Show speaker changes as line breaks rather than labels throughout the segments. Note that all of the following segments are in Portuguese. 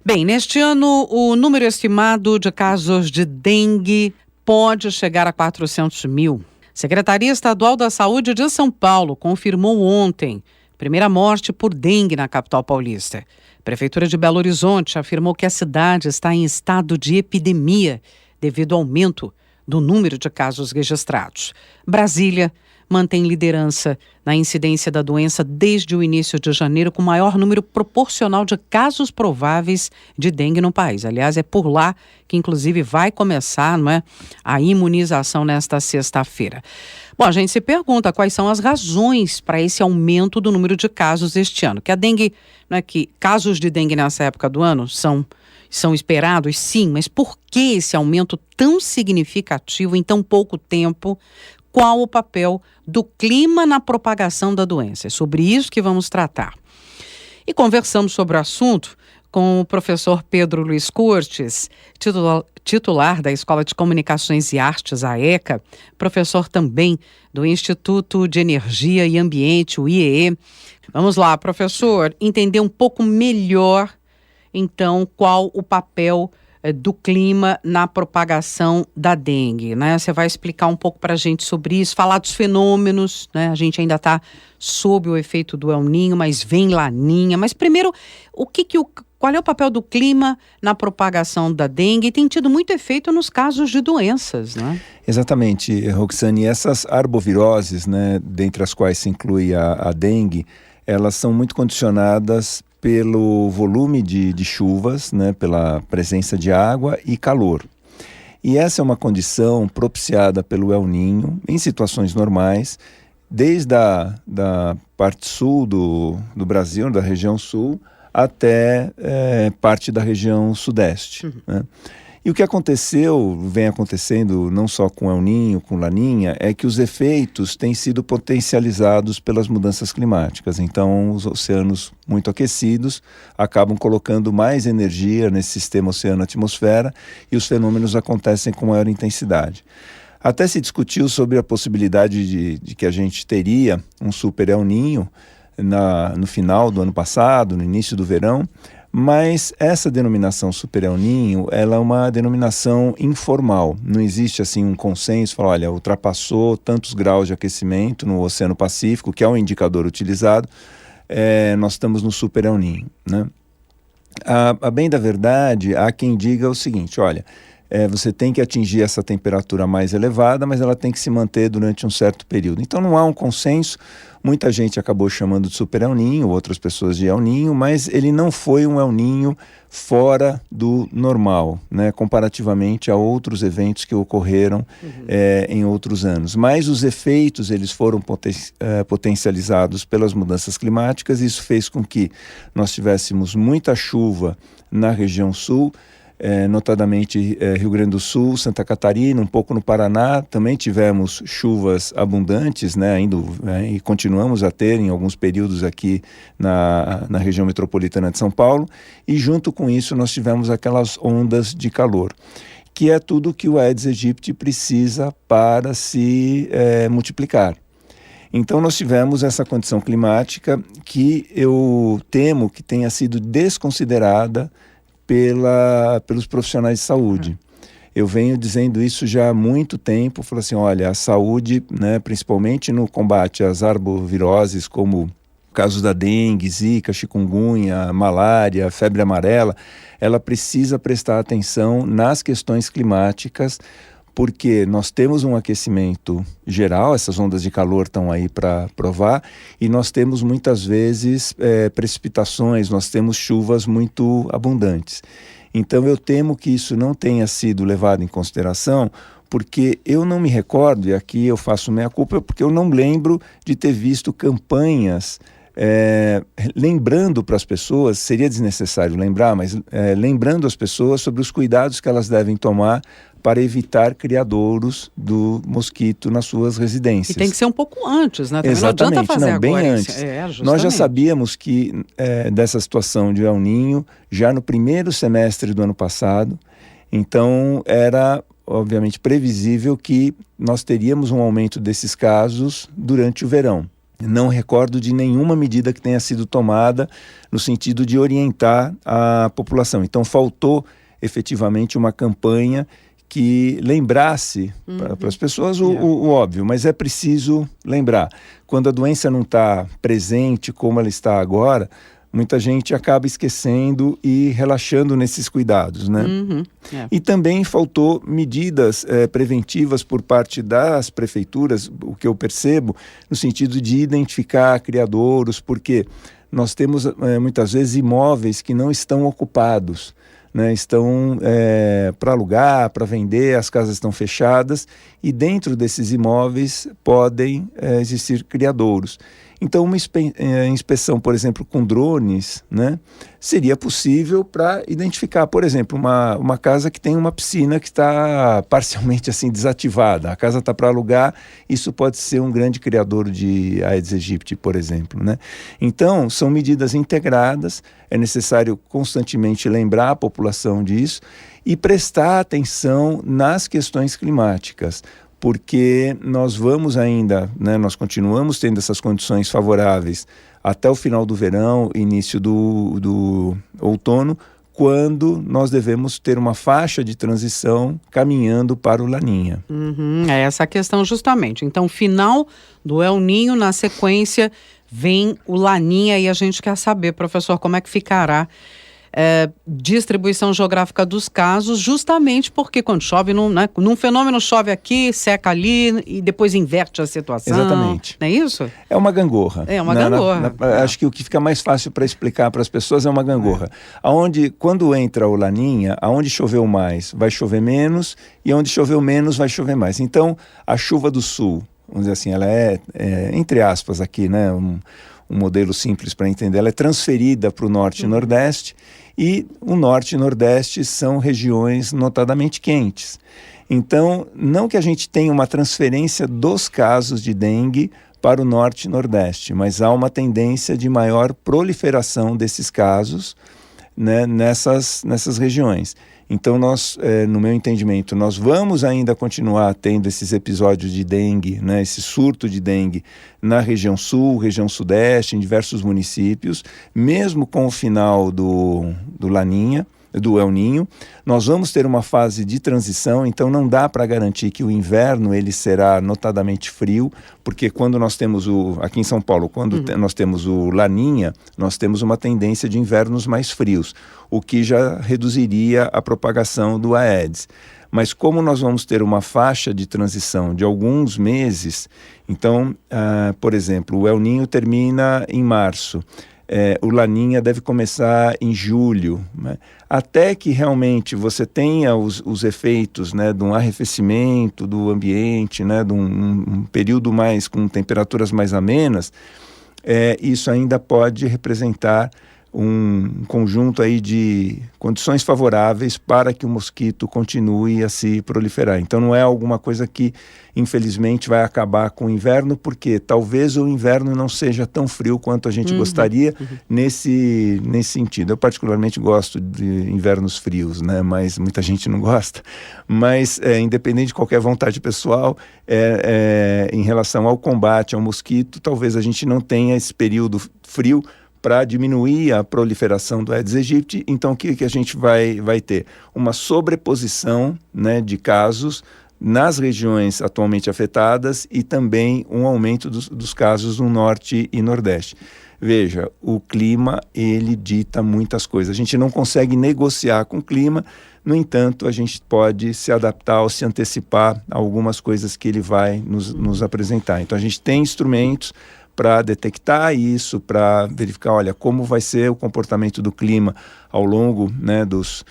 Bem, neste ano, o número estimado de casos de dengue pode chegar a 400 mil. Secretaria Estadual da Saúde de São Paulo confirmou ontem primeira morte por dengue na capital paulista. Prefeitura de Belo Horizonte afirmou que a cidade está em estado de epidemia devido ao aumento do número de casos registrados. Brasília mantém liderança na incidência da doença desde o início de janeiro, com o maior número proporcional de casos prováveis de dengue no país. Aliás, é por lá que inclusive vai começar, não é, a imunização nesta sexta-feira. Bom, a gente se pergunta quais são as razões para esse aumento do número de casos este ano. Que a dengue, não é que casos de dengue nessa época do ano são esperados, sim, mas por que esse aumento tão significativo em tão pouco tempo? Qual o papel do clima na propagação da doença? É sobre isso que vamos tratar. E conversamos sobre o assunto com o professor Pedro Luiz Cortes, titular da Escola de Comunicações e Artes, a ECA, professor também do Instituto de Energia e Ambiente, o IEE. Vamos lá, professor, entender um pouco melhor, então, qual o papel do clima na propagação da dengue, né? Você vai explicar um pouco para a gente sobre isso, falar dos fenômenos, né? A gente ainda está sob o efeito do El Niño, mas vem Laninha. Mas primeiro, qual é o papel do clima na propagação da dengue? Tem tido muito efeito nos casos de doenças, né?
Exatamente, Roxane. Essas arboviroses, né, dentre as quais se inclui a dengue, elas são muito condicionadas pelo volume de chuvas, né, pela presença de água e calor. E essa é uma condição propiciada pelo El Niño em situações normais, desde da parte sul do Brasil, da região sul, até parte da região sudeste. Né? E o que vem acontecendo não só com El Niño, com Laninha, é que os efeitos têm sido potencializados pelas mudanças climáticas. Então, os oceanos muito aquecidos acabam colocando mais energia nesse sistema oceano-atmosfera e os fenômenos acontecem com maior intensidade. Até se discutiu sobre a possibilidade de que a gente teria um super El Niño no final do ano passado, no início do verão, mas essa denominação Super El Niño, ela é uma denominação informal. Não existe assim um consenso, falar, olha, ultrapassou tantos graus de aquecimento no Oceano Pacífico, que é o indicador utilizado, nós estamos no Super El Niño, né? A bem da verdade, há quem diga o seguinte, olha, você tem que atingir essa temperatura mais elevada, mas ela tem que se manter durante um certo período. Então não há um consenso, muita gente acabou chamando de Super El Niño, outras pessoas de El Niño, mas ele não foi um El Niño fora do normal, né, comparativamente a outros eventos que ocorreram em outros anos. Mas os efeitos eles foram potencializados pelas mudanças climáticas, e isso fez com que nós tivéssemos muita chuva na região sul, notadamente Rio Grande do Sul, Santa Catarina, um pouco no Paraná. Também tivemos chuvas abundantes, né, ainda, e continuamos a ter em alguns períodos aqui na região metropolitana de São Paulo, e junto com isso nós tivemos aquelas ondas de calor, que é tudo que o Aedes aegypti precisa para se multiplicar. Então nós tivemos essa condição climática que eu temo que tenha sido desconsiderada pelos profissionais de saúde. Eu venho dizendo isso já há muito tempo, falo assim, olha, a saúde, né, principalmente no combate às arboviroses, como o caso da dengue, zika, chikungunya, malária, febre amarela, ela precisa prestar atenção nas questões climáticas, porque nós temos um aquecimento geral, essas ondas de calor estão aí para provar, e nós temos muitas vezes precipitações, nós temos chuvas muito abundantes. Então eu temo que isso não tenha sido levado em consideração, porque eu não me recordo, e aqui eu faço meia culpa, porque eu não lembro de ter visto campanhas lembrando para as pessoas, seria desnecessário lembrar, mas lembrando as pessoas sobre os cuidados que elas devem tomar para evitar criadouros do mosquito nas suas residências.
E tem que ser um pouco antes, né? Também
exatamente,
não adianta fazer
bem
agora.
antes. Nós já sabíamos que dessa situação de El Niño já no primeiro semestre do ano passado, então era obviamente previsível que nós teríamos um aumento desses casos durante o verão. Não recordo de nenhuma medida que tenha sido tomada no sentido de orientar a população. Então, faltou efetivamente uma campanha que lembrasse para as pessoas o óbvio, mas é preciso lembrar. Quando a doença não está presente como ela está agora, muita gente acaba esquecendo e relaxando nesses cuidados, né? E também faltou medidas preventivas por parte das prefeituras, o que eu percebo, no sentido de identificar criadouros, porque nós temos muitas vezes imóveis que não estão ocupados, né, estão para alugar, para vender, as casas estão fechadas e dentro desses imóveis podem existir criadouros. Então, uma inspeção, por exemplo, com drones, né, seria possível para identificar, por exemplo, uma casa que tem uma piscina que está parcialmente assim desativada. A casa está para alugar, isso pode ser um grande criadouro de Aedes aegypti, por exemplo, né? Então, são medidas integradas, é necessário constantemente lembrar a população disso e prestar atenção nas questões climáticas, porque nós vamos ainda, né, nós continuamos tendo essas condições favoráveis até o final do verão, início do outono, quando nós devemos ter uma faixa de transição caminhando para o Laninha.
É essa a questão justamente. Então, final do El Niño, na sequência vem o Laninha e a gente quer saber, professor, como é que ficará distribuição geográfica dos casos, justamente porque quando chove, num fenômeno chove aqui, seca ali e depois inverte a situação.
Exatamente.
Não é isso?
É uma gangorra.
É uma gangorra.
Acho que o que fica mais fácil para explicar para as pessoas é uma gangorra. Quando entra o Laninha, aonde choveu mais, vai chover menos, e onde choveu menos, vai chover mais. Então, a chuva do sul, vamos dizer assim, ela é entre aspas aqui, né, um modelo simples para entender, ela é transferida para o norte e nordeste, e o norte e nordeste são regiões notadamente quentes. Então, não que a gente tenha uma transferência dos casos de dengue para o norte e nordeste, mas há uma tendência de maior proliferação desses casos, né, nessas regiões. Então, no meu entendimento, nós vamos ainda continuar tendo esses episódios de dengue, né, esse surto de dengue na região sul, região sudeste, em diversos municípios, mesmo com o final do Laninha, do El Niño. Nós vamos ter uma fase de transição, então não dá para garantir que o inverno ele será notadamente frio, porque quando nós temos aqui em São Paulo, quando nós temos o Laninha, nós temos uma tendência de invernos mais frios, o que já reduziria a propagação do Aedes. Mas como nós vamos ter uma faixa de transição de alguns meses, então, por exemplo, o El Niño termina em março, o Laninha deve começar em julho, né? Até que realmente você tenha os efeitos, né, de um arrefecimento do ambiente, né, de um período mais com temperaturas mais amenas, isso ainda pode representar um conjunto aí de condições favoráveis para que o mosquito continue a se proliferar. Então não é alguma coisa que infelizmente vai acabar com o inverno, porque talvez o inverno não seja tão frio quanto a gente gostaria nesse sentido. Eu particularmente gosto de invernos frios, né? Mas muita gente não gosta. Mas independente de qualquer vontade pessoal, em relação ao combate ao mosquito, talvez a gente não tenha esse período frio para diminuir a proliferação do Aedes aegypti. Então, o que a gente vai ter? Uma sobreposição, né, de casos nas regiões atualmente afetadas e também um aumento dos casos no norte e nordeste. Veja, o clima, ele dita muitas coisas. A gente não consegue negociar com o clima, no entanto, a gente pode se adaptar ou se antecipar a algumas coisas que ele vai nos apresentar. Então, a gente tem instrumentos para detectar isso, para verificar, olha, como vai ser o comportamento do clima ao longo, né, dos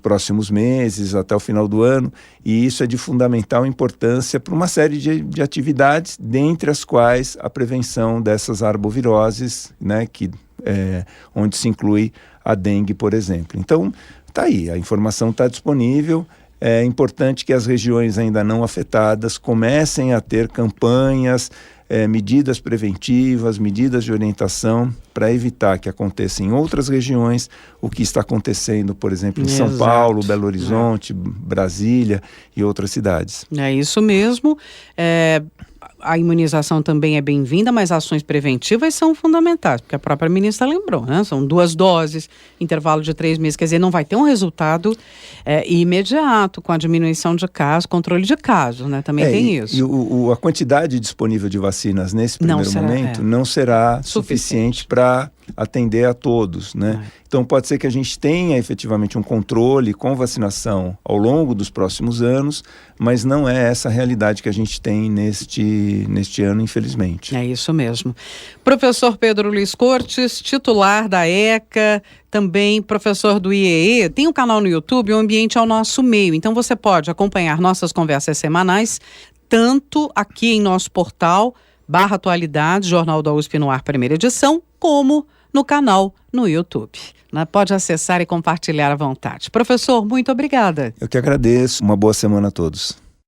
próximos meses, até o final do ano, e isso é de fundamental importância para uma série de atividades, dentre as quais a prevenção dessas arboviroses, né, onde se inclui a dengue, por exemplo. Então, está aí, a informação está disponível. É importante que as regiões ainda não afetadas comecem a ter campanhas medidas preventivas, medidas de orientação para evitar que aconteça em outras regiões o que está acontecendo, por exemplo, em São Paulo, Belo Horizonte, Brasília e outras cidades.
É isso mesmo. A imunização também é bem-vinda, mas ações preventivas são fundamentais, porque a própria ministra lembrou, né? São 2 doses, intervalo de 3 meses, quer dizer, não vai ter um resultado imediato com a diminuição de casos, controle de casos, né? Também tem isso.
E a quantidade disponível de vacinas nesse primeiro momento não será suficiente para atender a todos, né? Então pode ser que a gente tenha efetivamente um controle com vacinação ao longo dos próximos anos, mas não é essa a realidade que a gente tem neste ano, infelizmente.
É isso mesmo. Professor Pedro Luiz Cortes, titular da ECA, também professor do IEE, tem um canal no YouTube, O Ambiente ao Nosso Meio, então você pode acompanhar nossas conversas semanais, tanto aqui em nosso portal, /Atualidades, Jornal da USP no Ar, primeira edição, como no canal no YouTube. Pode acessar e compartilhar à vontade. Professor, muito obrigada.
Eu que agradeço. Uma boa semana a todos.